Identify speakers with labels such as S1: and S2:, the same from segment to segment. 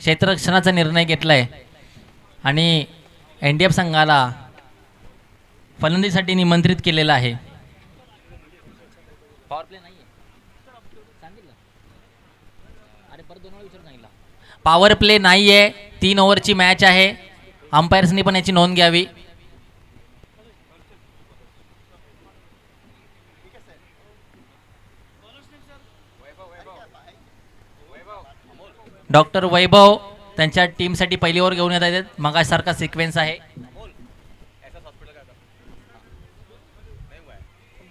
S1: क्षेत्ररक्षणाचा निर्णय घेतलाय आणि एनडीएफ संघाला फलंदाजीसाठी निमंत्रित केलेला आहे. पॉवर प्ले नाहीये सांगितलं. अरे परत 2 वेळा विचारून सांगितलं. पॉवर प्ले नाहीये. 3 ओव्हरची मॅच आहे. अंपायर्सनी पण याची नोंद घ्यावी. डॉक्टर वैभव त्यांच्या टीमसाठी पहिली ओव्हर घेऊन येत आहेत. मगासारखा सिक्वेन्स आहे.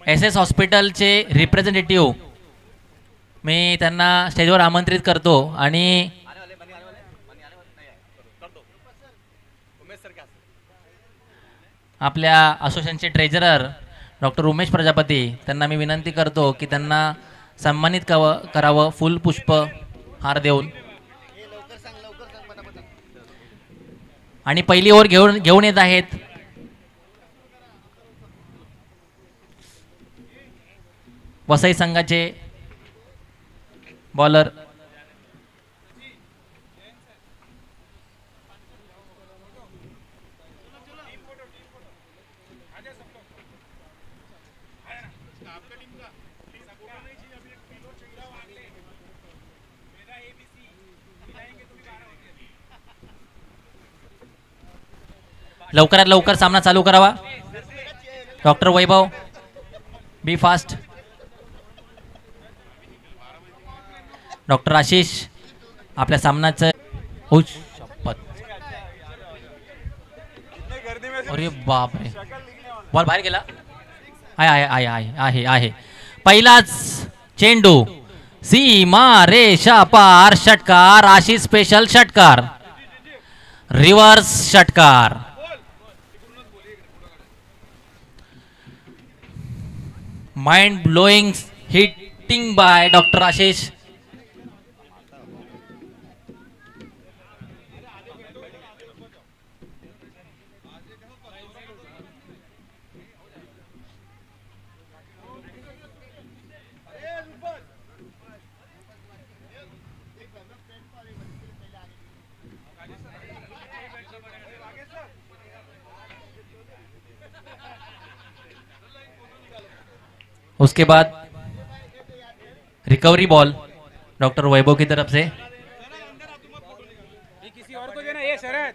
S1: एस एस हॉस्पिटलचे रिप्रेझेंटेटिव्ह मी त्यांना स्टेजवर आमंत्रित करतो आणि आपल्या असोसिएशनचे ट्रेजरर डॉक्टर उमेश प्रजापती त्यांना मी विनंती करतो की त्यांना सन्मानित करावं फुल पुष्प हार देऊन. आणि पहिली ओव्हर घेऊन येत आहेत वसई संघाचे बॉलर लवकरात लवकर सामना चालू करावा. डॉक्टर वैभव बी फास्ट. डॉक्टर आशिष आपल्या सामनाचं अरे बाप रे बॉल बाहेर गेला. आहे आहे आहे आहे आहे. पहिलाच चेंडू सीमा रेषा पार षटकार. आशिष स्पेशल षटकार. रिव्हर्स षटकार. Mind blowing hitting by doctor Ashish. उसके बाद रिकवरी बॉल डॉक्टर वैभव की तरफ से.
S2: किसी और को देना ये शरद.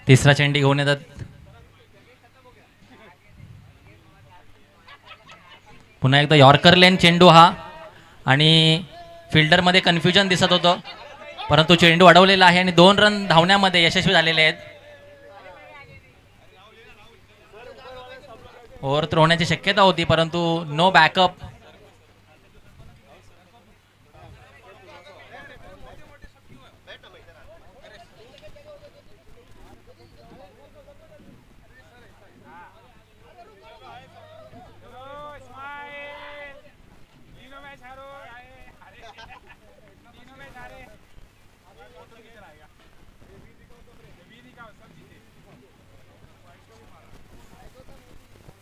S1: तिसरा चेंडू घेऊन येतात. पुन्हा एकदा यॉर्कर लेन चेंडू हा आणि फिल्डर मध्ये कन्फ्युजन दिसत होतं परंतु चेंडू अडवलेला आहे आणि 2 रन धावण्यामध्ये यशस्वी झालेले आहेत. ओव्हर थ्रो होण्याची शक्यता होती परंतु नो बॅकअप.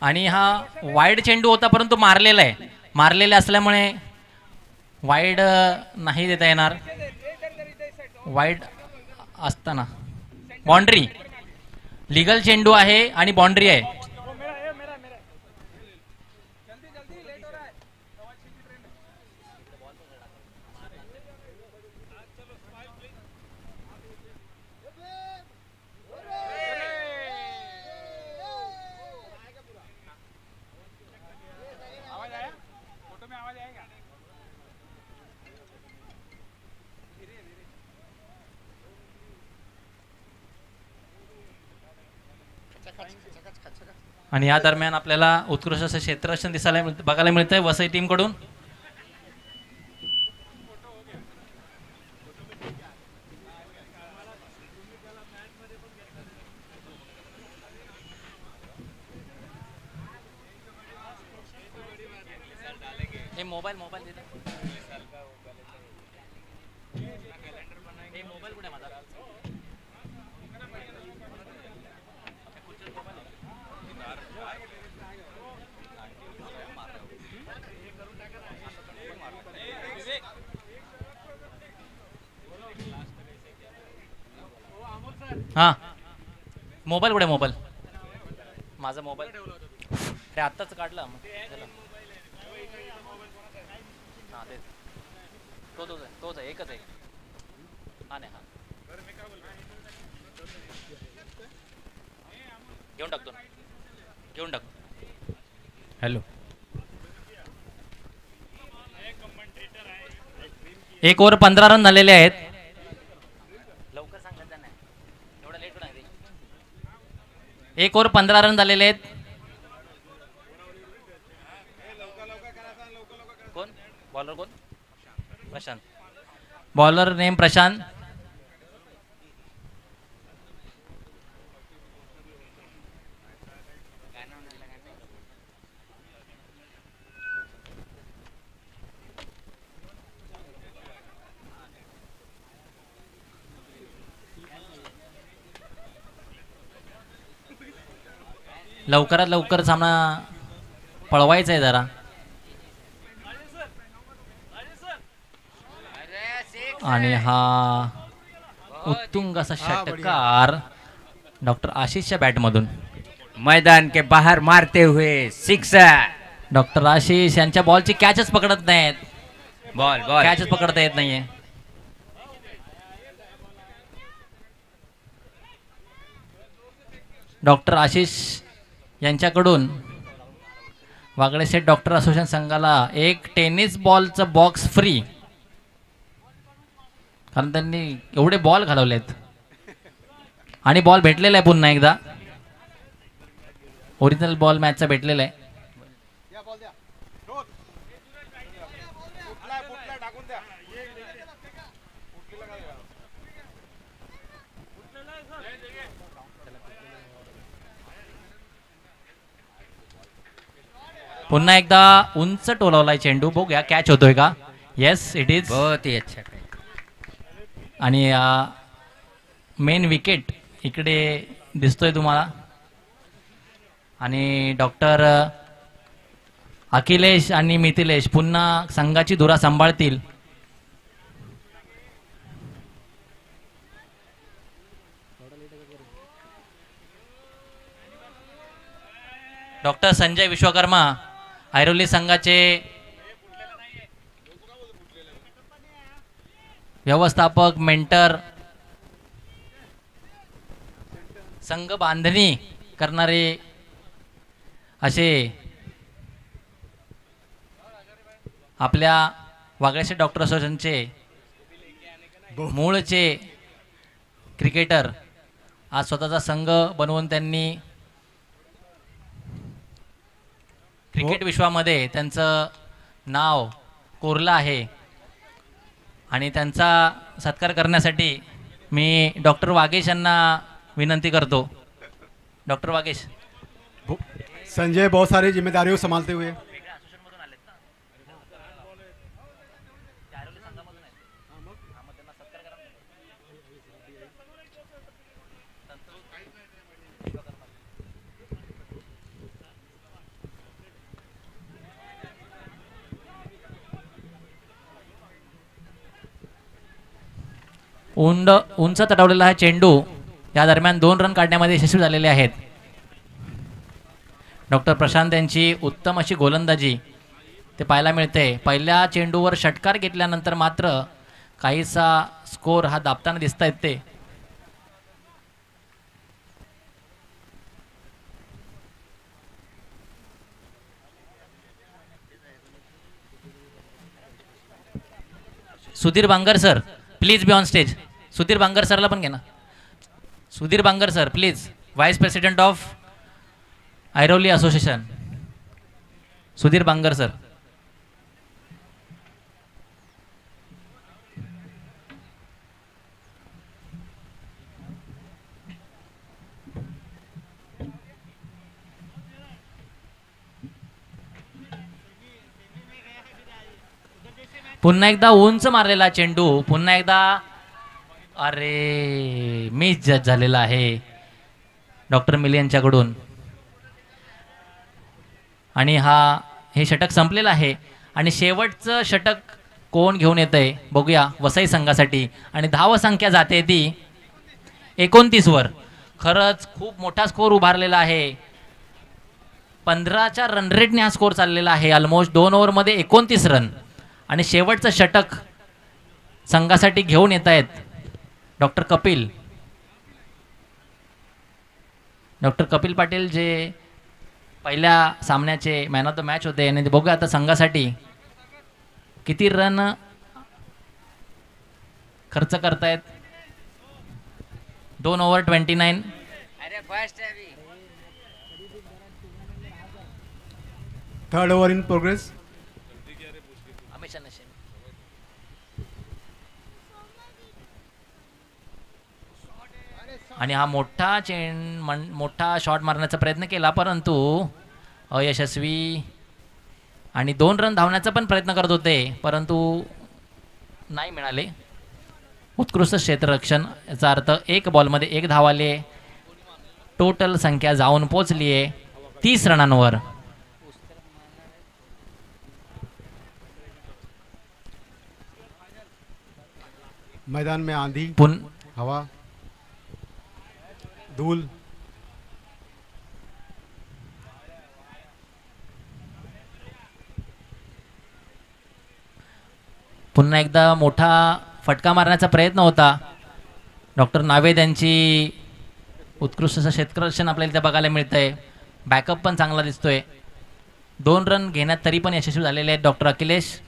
S1: आणि हा वाईड चेंडू होता परंतु मारलेला आहे. मारलेला असल्यामुळे वाईड नाही देता येणार. वाईड असताना बाउंड्री लीगल चेंडू आहे आणि बाउंड्री आहे. आणि या दरम्यान आपल्याला उत्कृष्ट असं क्षेत्ररक्षण बघायला मिळतंय वसई टीम कडून. मोबाईल मोबाईल देता. मोबाईल कुठे माझा. हां मोबाईल कुठे मोबाईल माझा मोबाईल ते आत्ताच काढला हां तेच तोच आहे एकच आहे हां नाही हां घेऊन टाकतो घेऊन टाकतो हॅलो 1 ओव्हर 15 रन झालेले आहेत लवकर सांगत त्यांना एवढा लेट नाही 1 ओव्हर 15 रन झालेले आहेत कोण बॉलर कोण प्रशांत बॉलर नेम प्रशांत लवकरात लवकर सामना पळवायचा आहे जरा आणि हा उत्तुंग असा षटकार डॉक्टर आशिषच्या बॅटमधून
S2: मैदान के बाहर मारते हुए सिक्सर
S1: डॉक्टर आशिष यांच्या बॉलची कॅचच पकडत नाहीत
S2: बॉल बॉल
S1: कॅचच पकडता येत नाहीये डॉक्टर आशिष यांच्याकडून वागळे सेट डॉक्टर असोसिएशन संघाला एक टेनिस बॉलचं बॉक्स फ्री कारण त्यांनी एवढे बॉल घालवलेत आणि बॉल भेटलेला आहे पुन्हा एकदा ओरिजिनल बॉल मॅचचा भेटलेला आहे पुन्हा एकदा उंच टोलवलाय चेंडू बघूया कॅच होतोय का येस इट इज
S2: बहुत ही अच्छा
S1: आणि मेन विकेट इकडे दिसतोय तुम्हाला आणि डॉक्टर अखिलेश आणि मिथिलेश पुन्हा संघाची धुरा सांभाळतील डॉक्टर संजय विश्वकर्मा ऐरोली संघाचे व्यवस्थापक मेंटर संघ बांधणी करणारे असे आपल्या वागळेशेठ डॉक्टर असोसिएशनचे मूळचे क्रिकेटर आज स्वतःचा संघ बनवून त्यांनी क्रिकेट विश्वामध्ये त्यांचं नाव कोरलं आहे आणि त्यांचा सत्कार करण्यासाठी मी डॉक्टर वागेश यांना विनंती करतो डॉक्टर वागेश
S3: संजय बहुत सारी जिम्मेदारियों संभालते हुए
S1: उंच तटवलेला हा चेंडू या दरम्यान 2 रन काढण्यामध्ये यशस्वी झालेले आहेत डॉक्टर प्रशांत यांची उत्तम अशी गोलंदाजी ते पाहायला मिळते पहिल्या चेंडूवर षटकार घेतल्यानंतर मात्र काहीसा स्कोर हा दाबताना दिसत आहेत ते Sudhir Bangar sir please be on stage Sudhir Bangar सरला पण घे ना Sudhir Bangar sir please vice president of Airoli association Sudhir Bangar sir पुन्हा एकदा उंच मारलेला चेंडू पुन्हा एकदा अरे मिस झालेला आहे डॉक्टर मिली यांच्याकडून आणि हे षटक संपलेलं आहे आणि शेवटचं षटक कोण घेऊन येतंय बघूया वसई संघासाठी आणि धाव संख्या जाते ती 29 वर. खरंच खूप मोठा स्कोर उभारलेला आहे. 15च्या रन रेटने हा स्कोर चाललेला आहे. Almost 2 ओव्हरमध्ये 29 run. आणि शेवटचं षटक संघासाठी घेऊन येत आहेत डॉक्टर कपिल पाटील, जे पहिल्या सामन्याचे मॅन ऑफ द मॅच होते. आणि बघूया आता संघासाठी किती रन खर्च करतायत. 2 over 29.
S3: Third over in progress.
S1: आणि हा मोठा मोठा शॉट मारण्याचा प्रयत्न केला परंतु अयशस्वी. आणि 2 रन धावण्याचा पण प्रयत्न करत होते परंतु नाही मिळाले. उत्कृष्ट क्षेत्ररक्षण, याचा अर्थ 1 बॉलमध्ये 1 धाव आले. टोटल संख्या जाऊन पोचली आहे 30 रनांवर.
S3: मैदान में आंधी, हवा, धूल.
S1: पुन्हा एकदा मोठा फटका मारण्याचा प्रयत्न होता. डॉक्टर नावेद यांची उत्कृष्ट असं क्षेत्ररक्षण आपल्याला इथे बघायला मिळतंय. बॅकअप पण चांगला दिसतोय. 2 रन घेण्यात तरी पण यशस्वी झालेले आहेत डॉक्टर अखिलेश.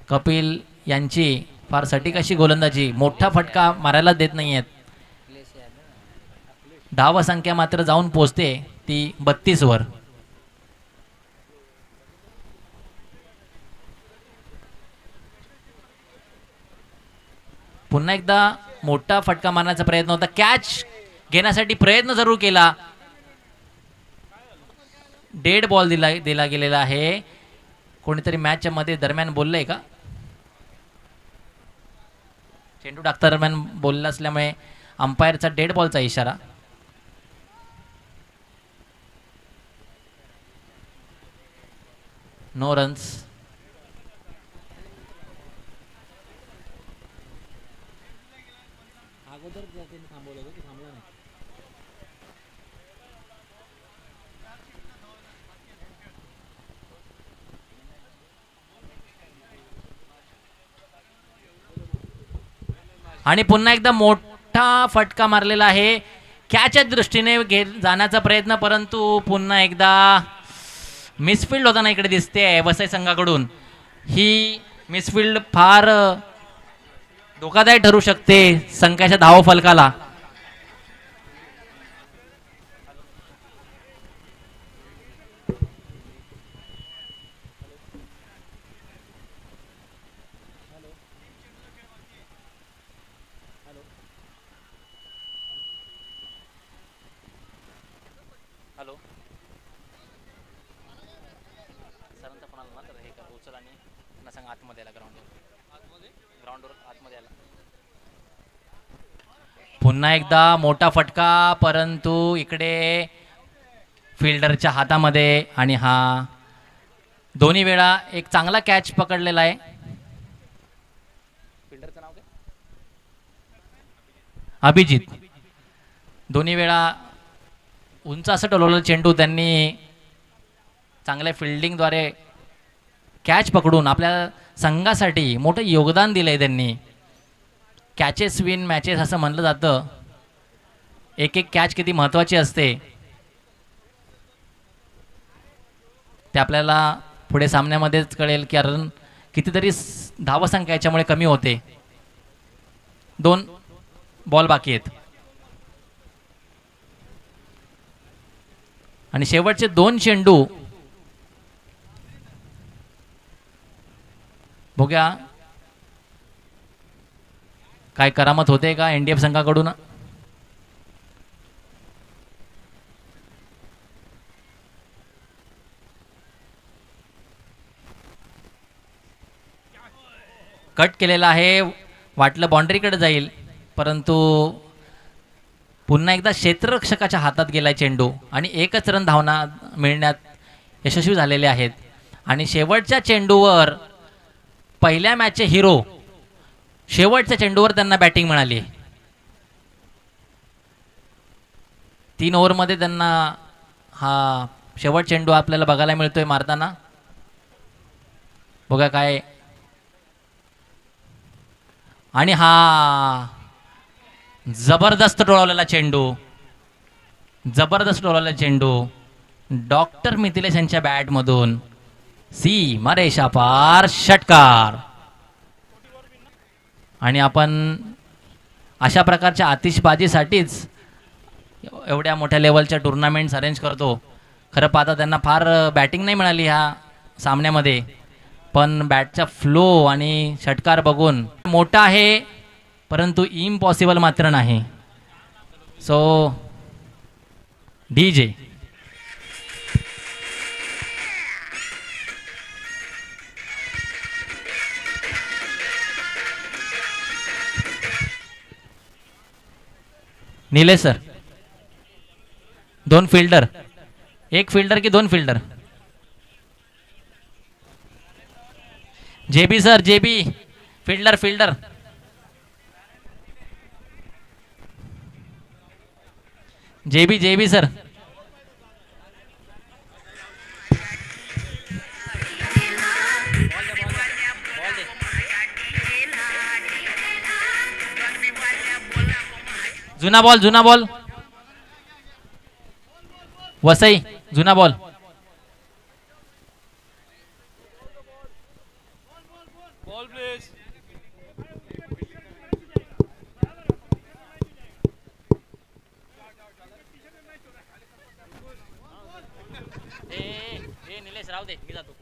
S1: कपिल यांची फार सटीक अशी गोलंदाजी, मोठा फटका मारायला देत नाही आहेत. धावसंख्या मात्र जाऊन पोचते ती 32 वर. पुन्हा एकदा मोठा फटका मारण्याचा प्रयत्न होता. कॅच घेण्यासाठी प्रयत्न जरूर केला. डेड बॉल दिला गेलेला आहे. कोणीतरी मॅचच्या मध्ये दरम्यान बोललंय का? चेंडू टाकता दरम्यान बोलला असल्यामुळे अंपायरचा डेड बॉलचा इशारा. No runs. आणि पुन्हा एकदा मोठा फटका मारलेला आहे. कॅचच्या दृष्टीने जाण्याचा प्रयत्न परंतु पुन्हा एकदा मिसफिल्ड होताना इकडे दिसते वसई संघाकडून. ही मिसफिल्ड फार धोकादायक ठरू शकते संघाच्या धावफलकाला. पुन्हा एकदा मोठा फटका परंतु इकडे फिल्डरच्या हातामध्ये. आणि हा दोन्ही वेळा एक चांगला कॅच पकडलेला आहे. फिल्डरचं नाव काय? अभिजित. दोन्ही वेळा उंच असं टोलवलं चेंडू त्यांनी चांगल्या फिल्डिंगद्वारे कॅच पकडून आपल्या संघासाठी मोठं योगदान दिलंय त्यांनी. कॅचेस विन मॅचेस असं म्हणलं जातं. एक एक कॅच किती महत्त्वाची असते ते आपल्याला पुढे सामन्यामध्येच कळेल. कारण कितीतरी धावसंख्या याच्यामुळे कमी होते. 2 बॉल बाकी आहेत आणि शेवटचे 2 चेंडू बघूया काय करामत होते का एनडीएफ संघाकडून. कट केलेला आहे. वाटलं बाउंड्रीकडे जाईल परंतु पुन्हा एकदा क्षेत्ररक्षकाच्या हातात गेलाय चेंडू. आणि 1च रन धावना मिळण्यात यशस्वी झालेले आहेत. आणि शेवटच्या चेंडूवर पहिल्या मॅचचे हिरो शेवटच्या चेंडूवर त्यांना बॅटिंग मिळाली. 3 ओव्हरमध्ये त्यांना हा शेवट चेंडू आपल्याला बघायला मिळतोय मारताना. बघा काय. आणि हा जबरदस्त डोळवलेला चेंडू, जबरदस्त डोळवलेला चेंडू डॉक्टर मिथिलेश यांच्या बॅटमधून सीमा रेषा पार षटकार. आणि आपण अशा प्रकारच्या आतिषबाजीसाठीच एवढ्या मोठ्या लेवलच्या टुर्नामेंट्स अरेंज करतो. खरं पाहता त्यांना फार बॅटिंग नाही मिळाली ह्या सामन्यामध्ये, पण बॅटचा फ्लो आणि षटकार बघून मोठा आहे परंतु इम्पॉसिबल मात्र नाही. So DJ. Nilesh sir, 2 fielder, 1 fielder की 2 fielder? JB sir, JB fielder, fielder. JB sir. जुना बॉल, जुना बॉल. वसई, जुना बॉल. निलेश राहू दे, मी जातो.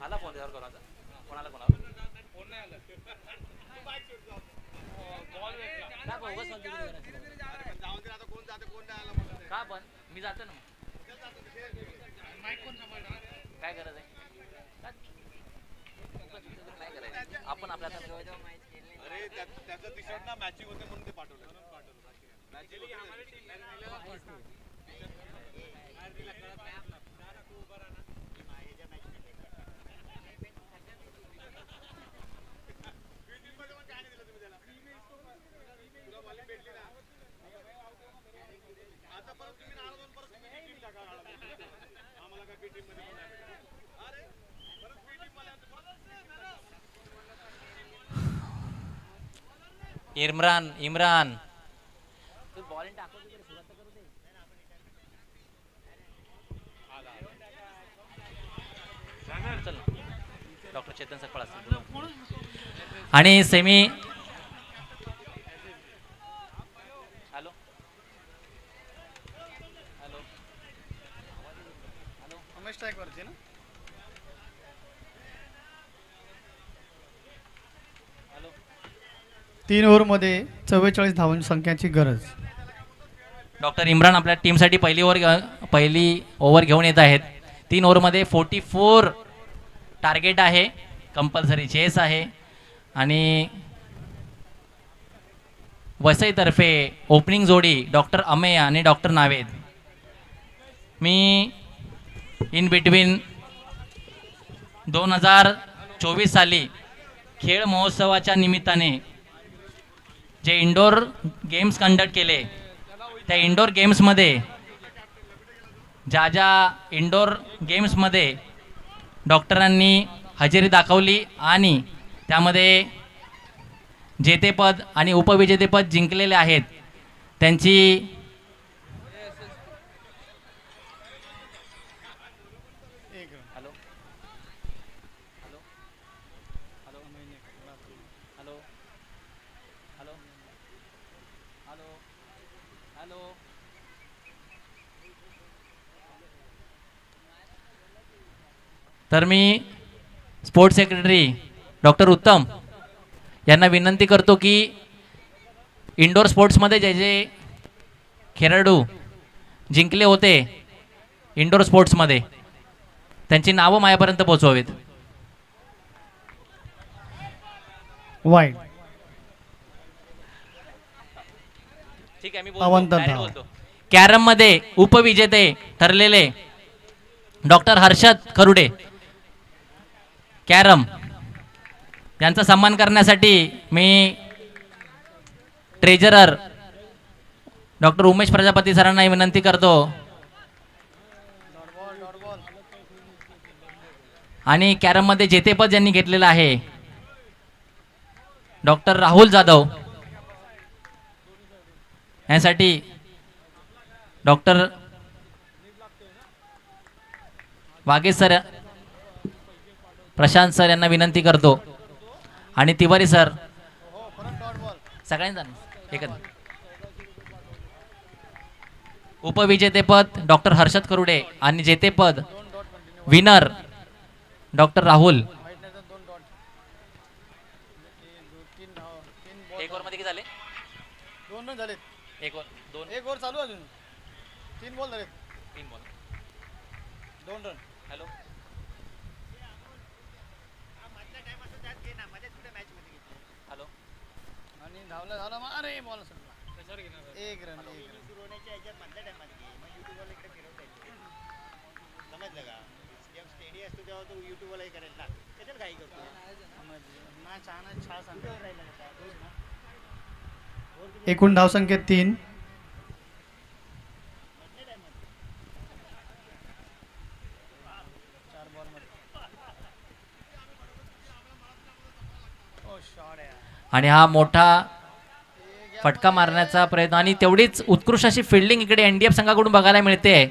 S1: आला फोन त्यावर कोणाचा? कोणाला कोणाला फोन नाही आला. का पण मी जातो ना. काय गरज आहे? आपण आपल्या मॅचिंग होते म्हणून ते पाठवलं. इम्रान डॉक्टर चेतन सकपाळ आणि सेमी. हॅलो हॅलो हॅलो उमेश टाईक वरती ना. हॅलो.
S4: 3 ओव्हरमध्ये 44 धावांची संख्याची गरज.
S1: डॉक्टर इम्रान आपल्या टीमसाठी पहिली ओव्हर घेऊन येत आहेत. 3 ओव्हरमध्ये 44 टार्गेट आहे, कंपल्सरी चेस आहे. आणि वसईतर्फे ओपनिंग जोडी डॉक्टर अमेय आणि doctor Naved. Me in between 2024 साली खेळ महोत्सवाच्या निमित्ताने जे इंडोर गेम्स कंडक्ट केले, त्या इंडोर गेम्समध्ये ज्या इंडोर गेम्समध्ये डॉक्टरांनी हजेरी दाखवली आणि त्यामध्ये जेतेपद आणि उपविजेतेपद जिंकलेले आहेत, त्यांची hello hello hello hello hello hello hello. तर मी स्पोर्ट्स सेक्रेटरी डॉक्टर उत्तम यांना विनंती करतो की इंडोर स्पोर्ट्समध्ये जे जे खेळाडू जिंकले होते इंडोर स्पोर्ट्समध्ये त्यांची नावं माझ्यापर्यंत पोहोचवावीत.
S4: वाईड.
S1: ठीक आहे, मी
S4: अवंत
S1: direct
S4: धाव.
S1: बोलतो. कॅरम मध्ये उपविजेते ठरलेले डॉक्टर हर्षद खरुडे कॅरम यांचा सन्मान करण्यासाठी मी ट्रेजरर डॉक्टर उमेश प्रजापती सरांना विनंती करतो आणि कॅरम मध्ये जेतेपद ज्यांनी घेतलेलं आहे डॉक्टर राहुल जाधव यासाठी डॉक्टर वाघेश सर प्रशांत सर यांना विनंती करतो आणि तिवारी सर सगळ्यांना एकच. उपविजेतेपद डॉक्टर हर्षद करुडे आणि जेतेपद विनर डॉक्टर राहुल. एक ओव्हर मध्ये किती झाले?
S4: 2 रन झाले.
S1: एक ओव्हर, दोन,
S4: एक ओव्हर चालू अजून. 3 बॉल झाले.
S1: 3 बॉल.
S4: 2 रन.
S1: Hello, hello.
S4: आणि धावला मग अरे बॉल सुटला. एक रन. एकूण धावसंख्या 3.
S1: आणि हा मोठा फटका मारण्याचा प्रयत्न आणि तेवढीच उत्कृष्ट अशी फिल्डिंग इकडे एनडीएफ संघाकडून बघायला मिळते.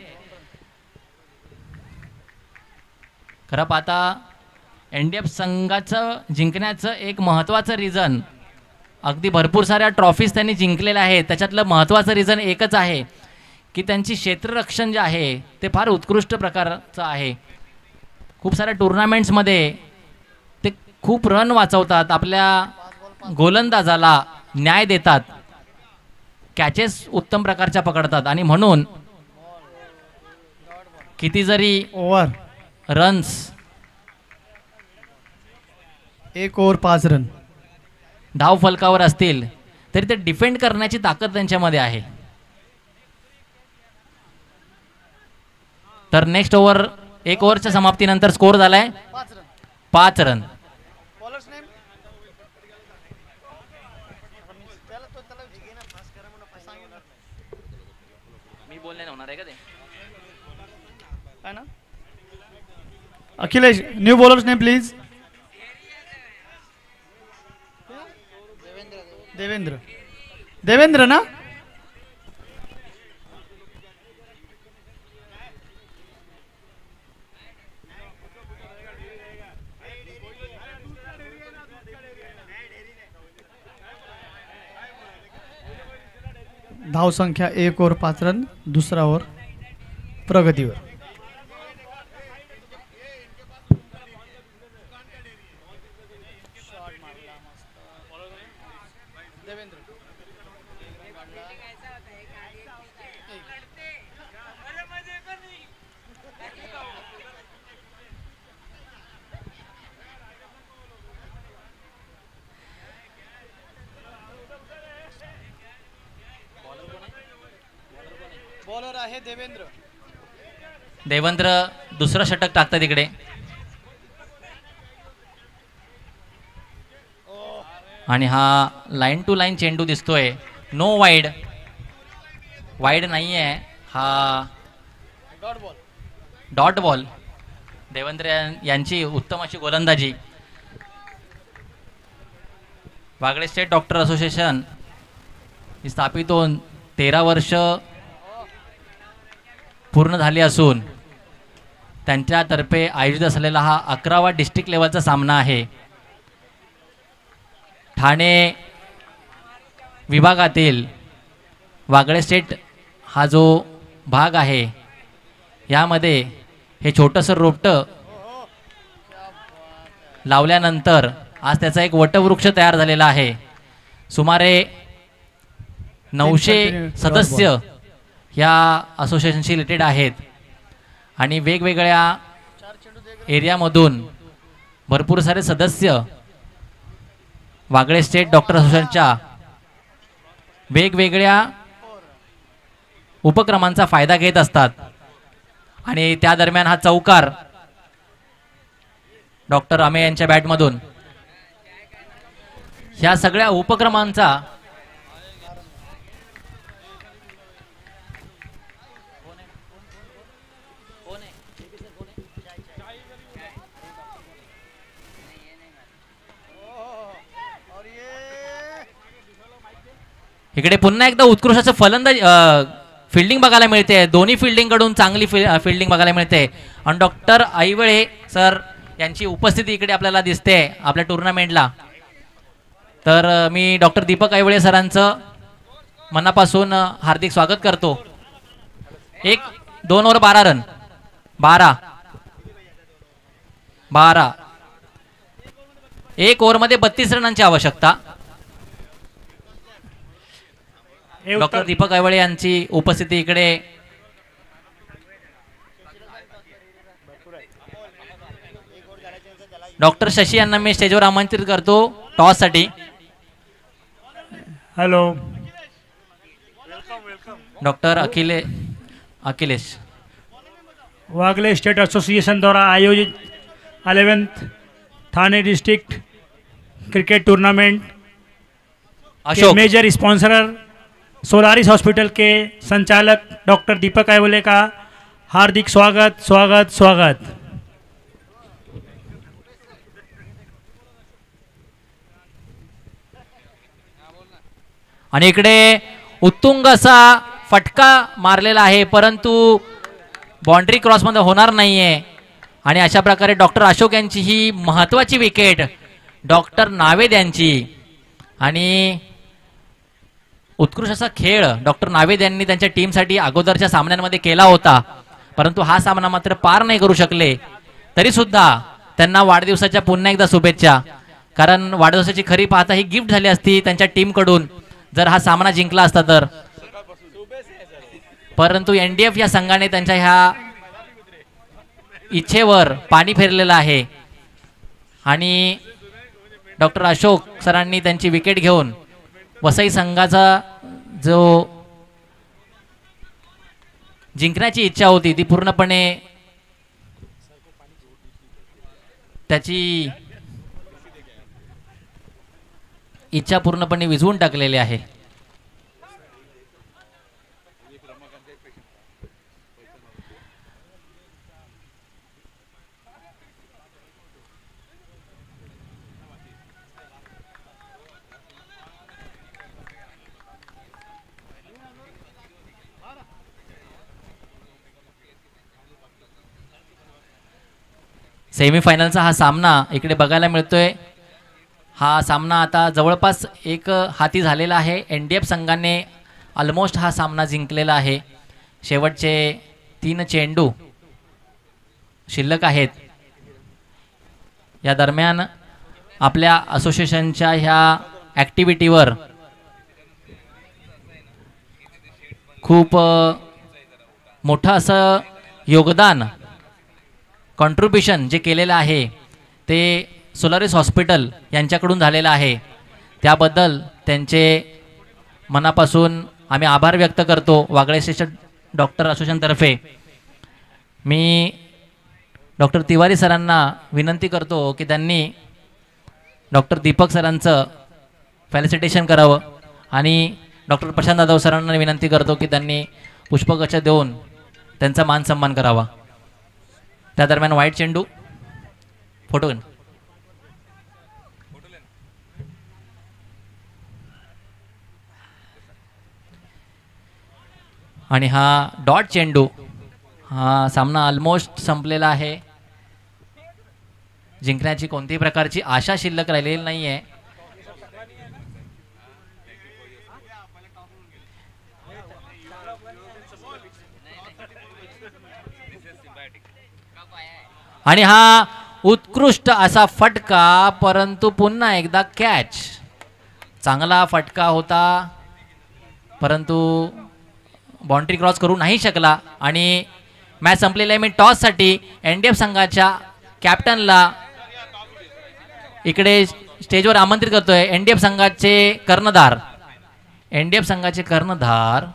S1: खरं पाहता एनडीएफ संघाचं जिंकण्याचं एक महत्त्वाचं रिझन, अगदी भरपूर साऱ्या ट्रॉफीज त्यांनी जिंकलेल्या आहेत, त्याच्यातलं महत्त्वाचं रिझन एकच आहे की त्यांची क्षेत्ररक्षण जे आहे ते फार उत्कृष्ट प्रकारचं आहे. खूप साऱ्या टुर्नामेंट्समध्ये ते खूप रन वाचवतात, आपल्या गोलंदाजाला न्याय देतात, कॅचेस उत्तम प्रकारच्या पकडतात आणि म्हणून किती जरी
S4: ओव्हर
S1: रन्स
S4: 1 ओव्हर 5 रन.
S1: धाव फलकावर असतील तरी ते डिफेंड करण्याची ताकद त्यांच्यामध्ये आहे. तर नेक्स्ट ओव्हर 1 ओव्हरच्या समाप्तीनंतर स्कोर झालाय 5 रन. मी बोलणे होणार आहे का ते?
S4: Akhilesh, new bowlers name please. Devendra ना? धाव संख्या 1 ओव्हर 5 रन. दुसरा ओव्हर प्रगतीवर. बॉलर आहे
S1: देवेंद्र दुसरं षटक टाकतात इकडे आणि हा लाईन टू लाईन चेंडू दिसतोय. नो वाईड, वाईड नाही आहे हा, डॉट बॉल. देवेंद्र यांची उत्तम अशी गोलंदाजी. वागळे स्टेट डॉक्टर असोसिएशन ही स्थापित होऊन 13 वर्ष पूर्ण झाली असून त्यांच्यातर्फे आयोजित असलेला हा 11वा डिस्ट्रिक्ट लेवलचा सामना आहे. ठाणे विभागातील वागळे स्टेट हा जो भाग आहे यामध्ये हे छोटंसं रोपटं लावल्यानंतर आज त्याचा एक वटवृक्ष तयार झालेला आहे. सुमारे 900 सदस्य या असोसिएशनशी रिलेटेड आहेत आणि वेगवेगळ्या एरियामधून भरपूर सारे सदस्य वागळे स्टेट डॉक्टर असोसिएशनच्या वेगवेगळ्या उपक्रमांचा फायदा घेत असतात आणि त्या दरम्यान हा चौकार डॉक्टर अमे यांच्या बॅटमधून ह्या सगळ्या उपक्रमांचा इकडे पुन्हा एकदा उत्कृष्ट असं फलंदाज फिल्डिंग बघायला मिळते. दोन्ही फिल्डिंग कडून चांगली फिल्डिंग बघायला मिळते आणि डॉक्टर ऐवळे सर यांची उपस्थिती इकडे आपल्याला दिसते आपल्या टुर्नामेंटला. तर मी डॉक्टर दीपक ऐवळे सरांचं मनापासून हार्दिक स्वागत करतो. 2 ओव्हर 12 रन 12 1 ओव्हरमध्ये 32 रनांची आवश्यकता. डॉक्टर दीपक ऐवळे यांची उपस्थिती इकडे डॉक्टर शशी यांना मी स्टेजवर आमंत्रित करतो टॉस साठी.
S5: Hello
S1: doctor Akhilesh
S5: Wagle state association द्वारा आयोजित 11th Thane district cricket tournament के
S1: Ashok
S5: major sponsorer Solaris hospital के संचालक डॉक्टर दीपक ऐवले का हार्दिक स्वागत स्वागत स्वागत.
S1: आणि इकडे उत्तुंग असा फटका मारलेला आहे परंतु बाउंड्री क्रॉसमध्ये होणार नाहीये. आणि अशा प्रकारे डॉक्टर अशोक यांची ही महत्वाची विकेट डॉक्टर नावेद यांची. आणि उत्कृष्ट असा खेळ डॉक्टर नावेद यांनी त्यांच्या टीमसाठी अगोदरच्या सामन्यांमध्ये केला होता परंतु हा सामना मात्र पार नाही करू शकले. तरी सुद्धा त्यांना वाढदिवसाच्या पुन्हा एकदा शुभेच्छा. कारण वाढदिवसाची खरी पाहता ही गिफ्ट झाली असती त्यांच्या टीमकडून जर हा सामना जिंकला असता तर. परंतु एनडीएफ या संघाने त्यांच्या ह्या इच्छेवर पाणी फेरलेलं आहे आणि डॉक्टर अशोक सरांनी त्यांची विकेट घेऊन वसई संघाचा जो जिंकण्याची इच्छा होती ती पूर्णपणे त्याची इच्छा पूर्णपणे विझवून टाकलेली आहे. सेमीफायनलचा हा सामना इकडे बघायला मिळतोय. हा सामना आता जवळपास एक हाती झालेला आहे. एनडीएफ संघाने ऑलमोस्ट हा सामना जिंकलेला आहे. शेवटचे 3 चेंडू शिल्लक आहेत. या दरम्यान आपल्या असोसिएशनच्या ह्या ॲक्टिव्हिटीवर खूप मोठं असं योगदान कॉन्ट्रीब्युशन जे केलेलं आहे ते सोलारिस हॉस्पिटल यांच्याकडून झालेलं आहे. त्याबद्दल त्यांचे मनापासून आम्ही आभार व्यक्त करतो वागळे स्टेट डॉक्टर असोसिएशनतर्फे. मी डॉक्टर तिवारी सरांना विनंती करतो की त्यांनी डॉक्टर दीपक सरांचं फेलिसिटेशन करावं आणि डॉक्टर प्रशांत जाधव सरांना विनंती करतो की त्यांनी पुष्पगुच्छ देऊन त्यांचा मान सन्मान करावा. त्या दरम्यान वाईट चेंडू फोटो आणि हा डॉट चेंडू. हा सामना ऑलमोस्ट संपलेला आहे. जिंकण्याची कोणत्याही प्रकारची आशा शिल्लक राहिलेली नाहीये. आणि हा उत्कृष्ट असा फटका परंतु पुन्हा एकदा कॅच. चांगला फटका होता परंतु बाउंड्री क्रॉस करू नाही शकला आणि मॅच संपलेली आहे. मी टॉससाठी एनडीएफ संघाच्या कॅप्टनला इकडे स्टेजवर आमंत्रित करतोय. एनडीएफ संघाचे कर्णधार